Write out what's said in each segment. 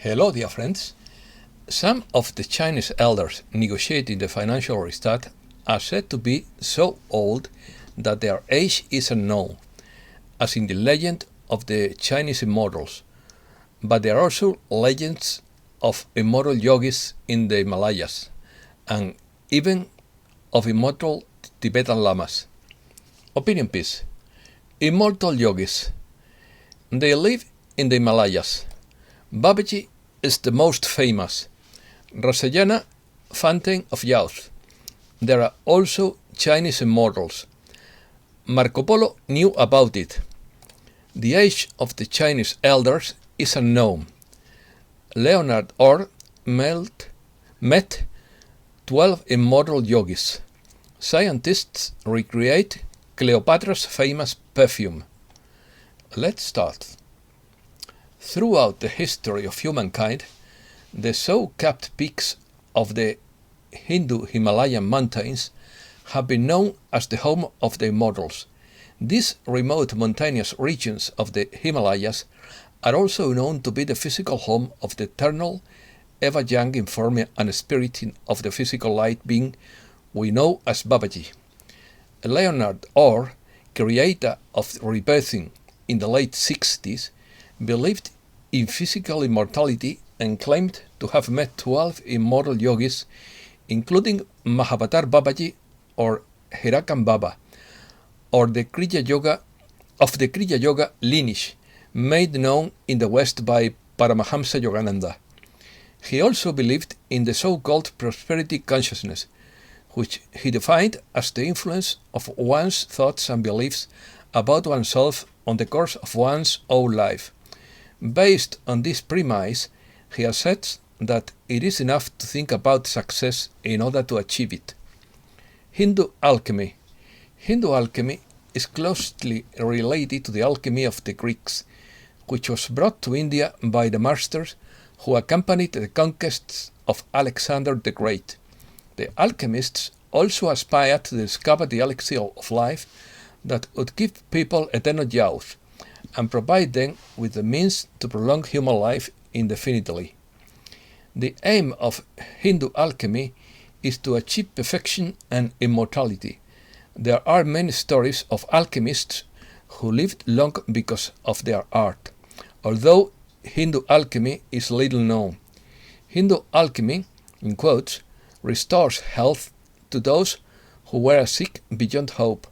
Hello, dear friends. Some of the Chinese elders negotiating the financial restart are said to be so old that their age is unknown, as in the legend of the Chinese immortals. But there are also legends of immortal yogis in the Himalayas, and even of immortal Tibetan lamas. Opinion piece. Immortal Yogis. They live in the Himalayas. Babaji is the most famous. Rasayana, fountain of youth. There are also Chinese immortals. Marco Polo knew about it. The age of the Chinese elders is unknown. Leonard Orr met 12 immortal yogis. Scientists recreate Cleopatra's famous perfume. Let's start. Throughout the history of humankind, the snow-capped peaks of the Hindu Himalayan mountains have been known as the home of the immortals. These remote mountainous regions of the Himalayas are also known to be the physical home of the eternal, ever young in form and spirit of the physical light being we know as Babaji. Leonard Orr, creator of rebirthing in the late 60s, believed in physical immortality and claimed to have met 12 immortal yogis, including Mahavatar Babaji or Hirakan Baba, or the Kriya Yoga lineage, made known in the West by Paramahamsa Yogananda. He also believed in the so-called prosperity consciousness, which he defined as the influence of one's thoughts and beliefs about oneself on the course of one's own life. Based on this premise, he asserts that it is enough to think about success in order to achieve it. Hindu alchemy. Hindu alchemy is closely related to the alchemy of the Greeks, which was brought to India by the masters who accompanied the conquests of Alexander the Great. The alchemists also aspired to discover the elixir of life that would give people eternal youth and provide them with the means to prolong human life indefinitely. The aim of Hindu alchemy is to achieve perfection and immortality. There are many stories of alchemists who lived long because of their art, although Hindu alchemy is little known. Hindu alchemy, in quotes, restores health to those who were sick beyond hope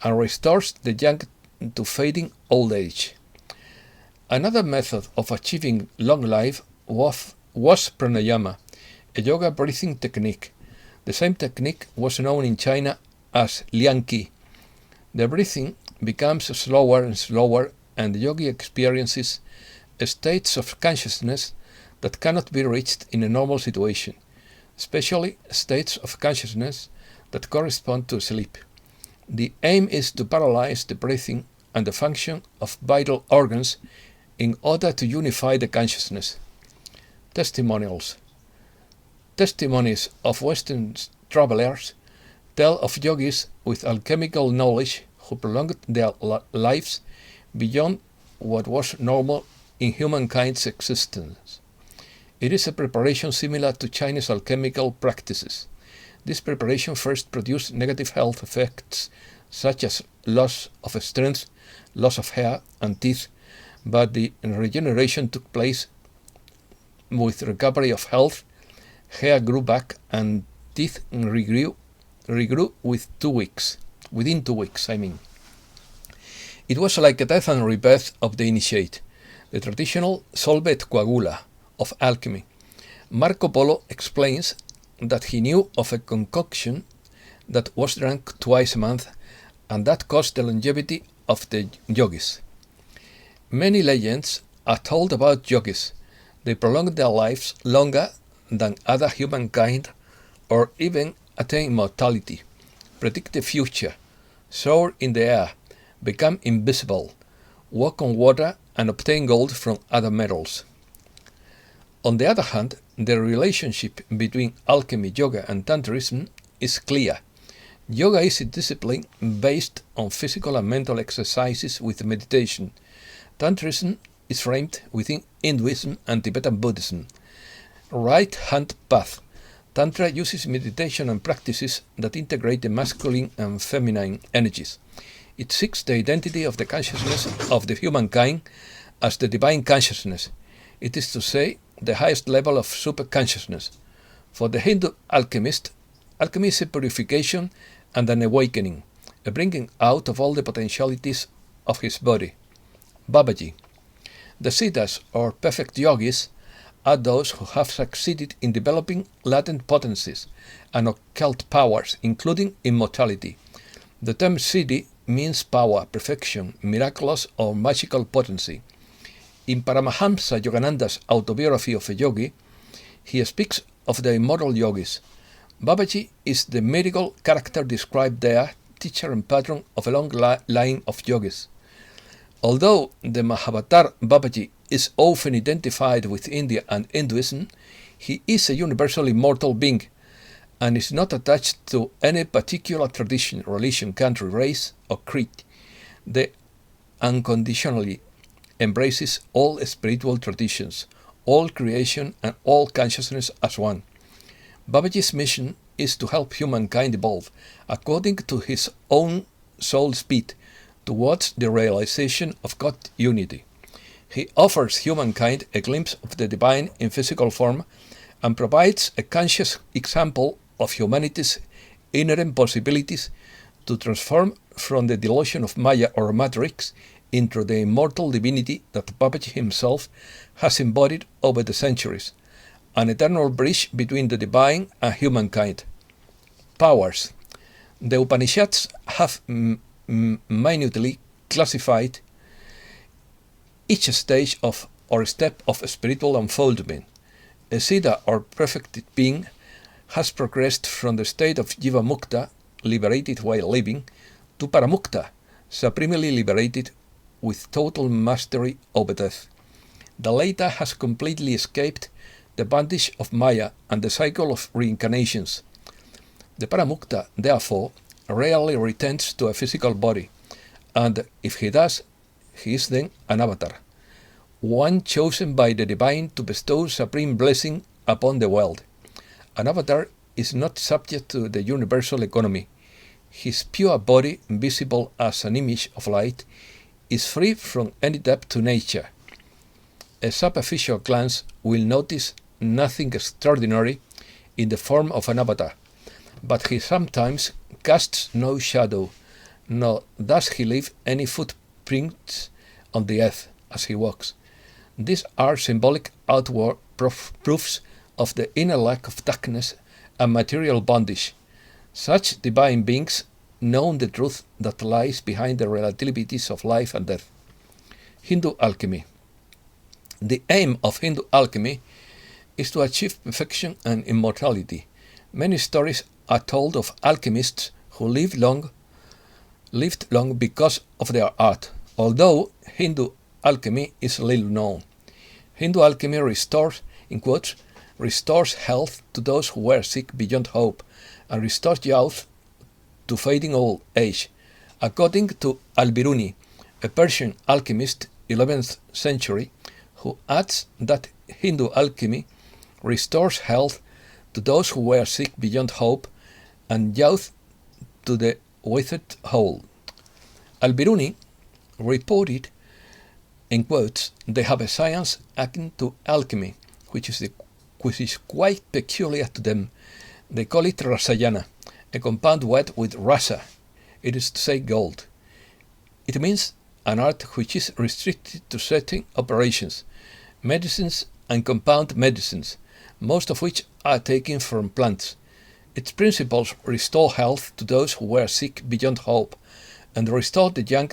and restores the young to fading old age. Another method of achieving long life was pranayama, a yoga breathing technique. The same technique was known in China as liang qi. The breathing becomes slower and slower, and the yogi experiences states of consciousness that cannot be reached in a normal situation, especially states of consciousness that correspond to sleep. The aim is to paralyze the breathing and the function of vital organs in order to unify the consciousness. Testimonials. Testimonies of Western travelers tell of yogis with alchemical knowledge who prolonged their lives beyond what was normal in humankind's existence. It is a preparation similar to Chinese alchemical practices. This preparation first produced negative health effects such as loss of strength, loss of hair and teeth, but the regeneration took place with recovery of health. Hair grew back and teeth regrew within 2 weeks. It was like a death and rebirth of the initiate, the traditional solve et coagula of alchemy. Marco Polo explains that he knew of a concoction that was drunk twice a month and that caused the longevity of the yogis. Many legends are told about yogis. They prolong their lives longer than other humankind or even attain immortality, predict the future, soar in the air, become invisible, walk on water and obtain gold from other metals. On the other hand, the relationship between alchemy, yoga and tantrism is clear. Yoga is a discipline based on physical and mental exercises with meditation. Tantrism is framed within Hinduism and Tibetan Buddhism. Right hand path. Tantra uses meditation and practices that integrate the masculine and feminine energies. It seeks the identity of the consciousness of the humankind as the divine consciousness. It is to say, the highest level of super-consciousness. For the Hindu alchemist, alchemy is a purification and an awakening, a bringing out of all the potentialities of his body. Babaji. The Siddhas, or perfect yogis, are those who have succeeded in developing latent potencies and occult powers, including immortality. The term siddhi means power, perfection, miraculous or magical potency. In Paramahamsa Yogananda's autobiography of a yogi, he speaks of the Immortal Yogis. Babaji is the mythical character described there, teacher and patron of a long line of yogis. Although the Mahavatar Babaji is often identified with India and Hinduism, he is a universal immortal being and is not attached to any particular tradition, religion, country, race, or creed. They unconditionally embraces all spiritual traditions, all creation, and all consciousness as one. Babaji's mission is to help humankind evolve, according to his own soul speed, towards the realization of God unity. He offers humankind a glimpse of the divine in physical form and provides a conscious example of humanity's inherent possibilities to transform from the delusion of Maya or Matrix into the immortal divinity that Babaji himself has embodied over the centuries, an eternal bridge between the divine and humankind. Powers. The Upanishads have minutely classified each stage of or step of spiritual unfoldment. A Siddha or perfected being has progressed from the state of Jiva Mukta, liberated while living, to Paramukta, supremely liberated with total mastery over death. The latter has completely escaped the bondage of Maya and the cycle of reincarnations. The Paramukta, therefore, rarely returns to a physical body, and if he does, he is then an avatar, one chosen by the divine to bestow supreme blessing upon the world. An avatar is not subject to the universal economy. His pure body, visible as an image of light, is free from any debt to nature. A superficial glance will notice nothing extraordinary in the form of an avatar, but he sometimes casts no shadow, nor does he leave any footprints on the earth as he walks. These are symbolic outward proofs of the inner lack of darkness and material bondage. Such divine beings know the truth that lies behind the relativities of life and death. Hindu alchemy. The aim of Hindu alchemy is to achieve perfection and immortality. Many stories are told of alchemists who lived long because of their art, although Hindu alchemy is little known. Hindu alchemy restores, in quotes, restores health to those who were sick beyond hope, and restores youth to fading old age. According to Al-Biruni, a Persian alchemist, 11th century, who adds that Hindu alchemy restores health to those who were sick beyond hope, and youth to the withered whole. Al-Biruni reported, in quotes, they have a science akin to alchemy, which is quite peculiar to them. They call it Rasayana, a compound wet with rasa, it is to say gold. It means an art which is restricted to certain operations, medicines and compound medicines, most of which are taken from plants. Its principles restore health to those who were sick beyond hope, and restore the young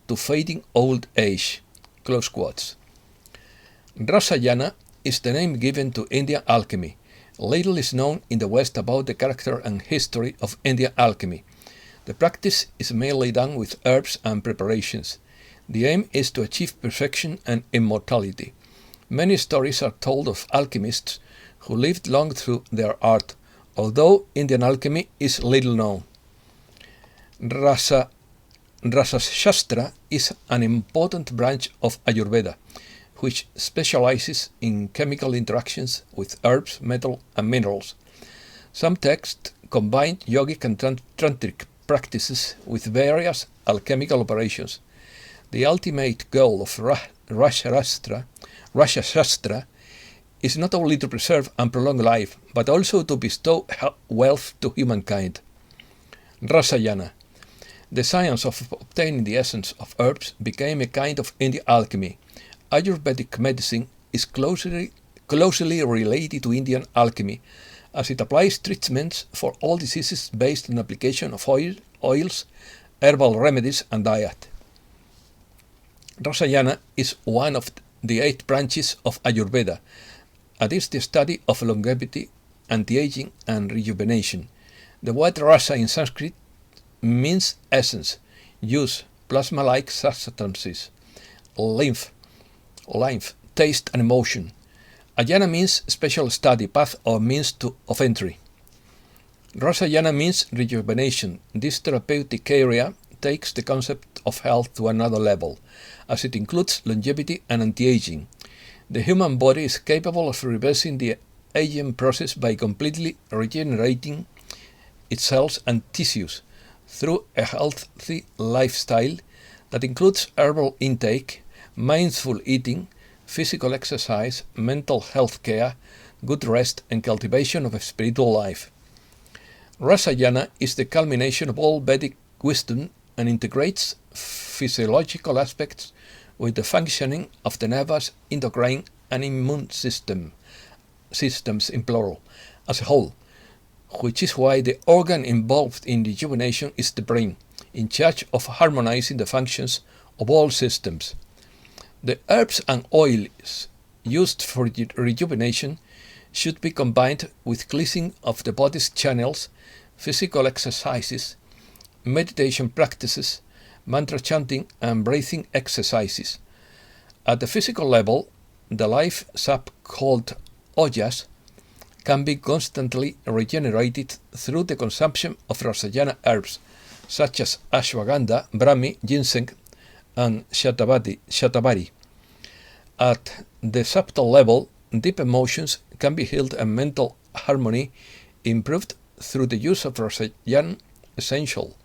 to fading old age. Close quotes. Rasayana is the name given to Indian alchemy. Little is known in the West about the character and history of Indian alchemy. The practice is mainly done with herbs and preparations. The aim is to achieve perfection and immortality. Many stories are told of alchemists who lived long through their art, although Indian alchemy is little known. Rasa Shastra is an important branch of Ayurveda. which specializes in chemical interactions with herbs, metal, and minerals. Some texts combine yogic and tantric practices with various alchemical operations. The ultimate goal of Rasayana is not only to preserve and prolong life, but also to bestow wealth to humankind. Rasayana. The science of obtaining the essence of herbs became a kind of Indian alchemy. Ayurvedic medicine is closely related to Indian alchemy, as it applies treatments for all diseases based on application of oils, herbal remedies, and diet. Rasayana is one of the 8 branches of Ayurveda, and is the study of longevity, anti-aging, and rejuvenation. The word rasa in Sanskrit means essence, juice, plasma-like substances, lymph, taste, and emotion. Ayana means special study, path, or means of entry. Rasayana means rejuvenation. This therapeutic area takes the concept of health to another level, as it includes longevity and anti-aging. The human body is capable of reversing the aging process by completely regenerating its cells and tissues through a healthy lifestyle that includes herbal intake, mindful eating, physical exercise, mental health care, good rest, and cultivation of a spiritual life. Rasayana is the culmination of all Vedic wisdom and integrates physiological aspects with the functioning of the nervous, endocrine, and immune systems in plural, as a whole, which is why the organ involved in rejuvenation is the brain, in charge of harmonizing the functions of all systems. The herbs and oils used for rejuvenation should be combined with cleansing of the body's channels, physical exercises, meditation practices, mantra chanting, and breathing exercises. At the physical level, the life sap called ojas can be constantly regenerated through the consumption of Rasayana herbs, such as ashwagandha, brahmi, ginseng, and shatavari. At the subtle level, deep emotions can be healed and mental harmony improved through the use of Rasayana essential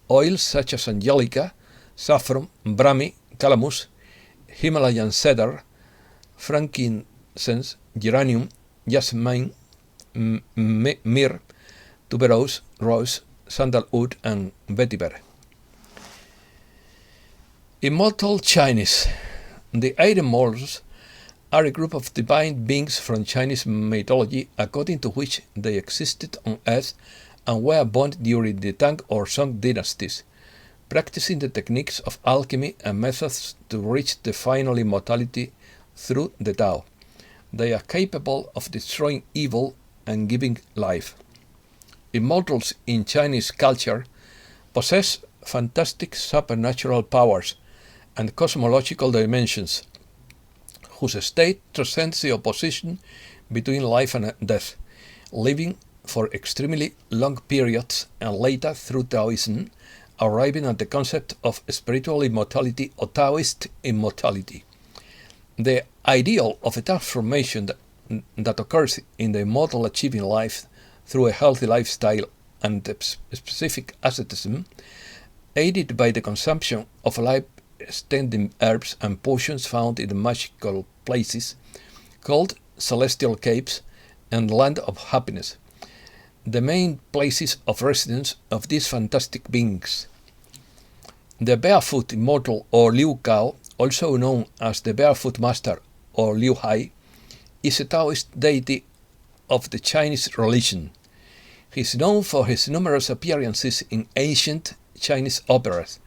oils such as angelica, saffron, brahmi, calamus, Himalayan cedar, frankincense, geranium, jasmine, myrrh, tuberose, rose, sandalwood, and vetiver. Immortal Chinese. The 8 immortals are a group of divine beings from Chinese mythology according to which they existed on earth and were born during the Tang or Song dynasties, practicing the techniques of alchemy and methods to reach the final immortality through the Tao. They are capable of destroying evil and giving life. Immortals in Chinese culture possess fantastic supernatural powers and cosmological dimensions, whose state transcends the opposition between life and death, living for extremely long periods and later through Taoism, arriving at the concept of spiritual immortality or Taoist immortality. The ideal of a transformation that occurs in the immortal achieving life through a healthy lifestyle and specific asceticism, aided by the consumption of life-extending herbs and potions found in the magical places called celestial caves and land of happiness, the main places of residence of these fantastic beings. The barefoot immortal or Liu Cao, also known as the barefoot master or Liu Hai, is a Taoist deity of the Chinese religion. He is known for his numerous appearances in ancient Chinese operas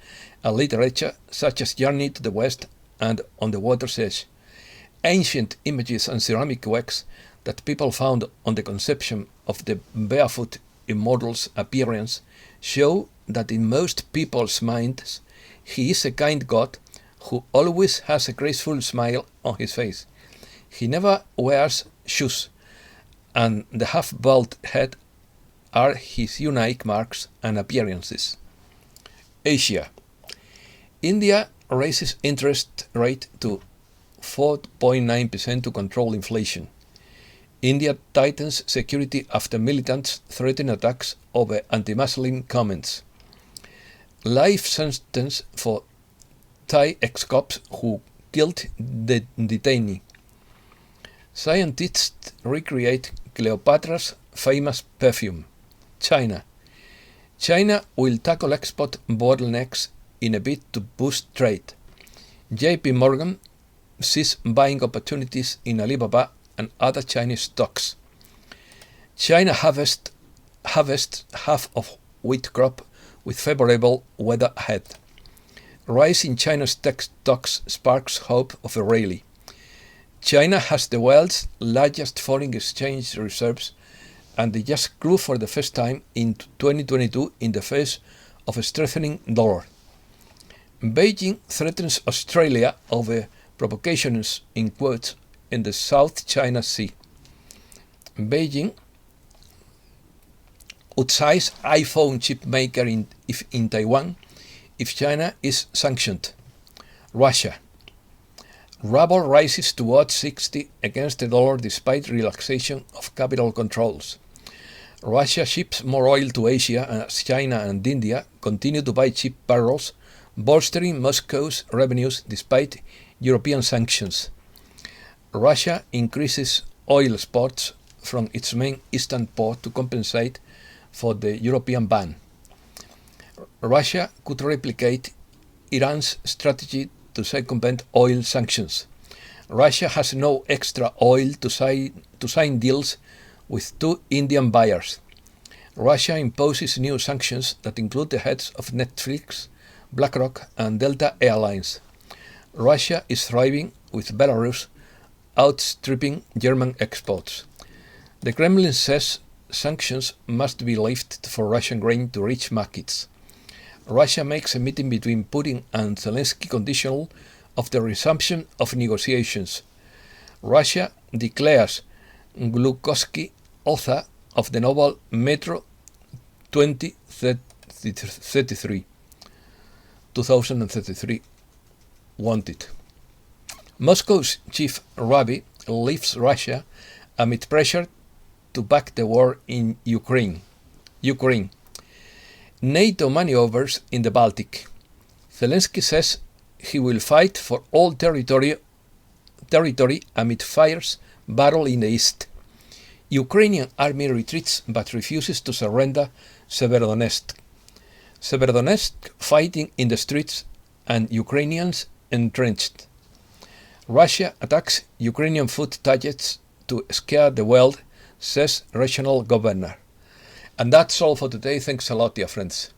and literature such as Journey to the West and On the Water's Edge. Ancient images and ceramic wax that people found on the conception of the barefoot immortal's appearance show that in most people's minds he is a kind god who always has a graceful smile on his face. He never wears shoes, and the half-bald head are his unique marks and appearances. Asia. India raises interest rate to 4.9% to control inflation. India tightens security after militants threaten attacks over anti-Muslim comments. Life sentence for Thai ex-cops who killed the detainee. Scientists recreate Cleopatra's famous perfume. China. China will tackle export bottlenecks in a bid to boost trade. JP Morgan sees buying opportunities in Alibaba and other Chinese stocks. China harvests half of wheat crop with favorable weather ahead. Rise in China's tech stocks sparks hope of a rally. China has the world's largest foreign exchange reserves, and they just grew for the first time in 2022 in the face of a strengthening dollar. Beijing threatens Australia over provocations in quotes in the South China Sea. Beijing would size iPhone chip maker in Taiwan if China is sanctioned. Russia. Ruble rises to odds 60 against the dollar despite relaxation of capital controls. Russia ships more oil to Asia as China and India continue to buy cheap barrels, bolstering Moscow's revenues despite European sanctions. Russia increases oil exports from its main eastern port to compensate for the European ban. Russia could replicate Iran's strategy to circumvent oil sanctions. Russia has no extra oil to sign deals with two Indian buyers. Russia imposes new sanctions that include the heads of Netflix, BlackRock, and Delta Airlines. Russia is thriving with Belarus outstripping German exports. The Kremlin says sanctions must be lifted for Russian grain to reach markets. Russia makes a meeting between Putin and Zelensky conditional of the resumption of negotiations. Russia declares Glukhovsky author of the novel Metro 2033 wanted. Moscow's chief rabbi leaves Russia amid pressure to back the war in Ukraine. NATO maneuvers in the Baltic. Zelensky says he will fight for all territory amid fierce battle in the east. Ukrainian army retreats but refuses to surrender Severodonetsk. Fighting in the streets and Ukrainians entrenched. Russia attacks Ukrainian food targets to scare the world, says regional governor. And that's all for today. Thanks a lot, dear friends.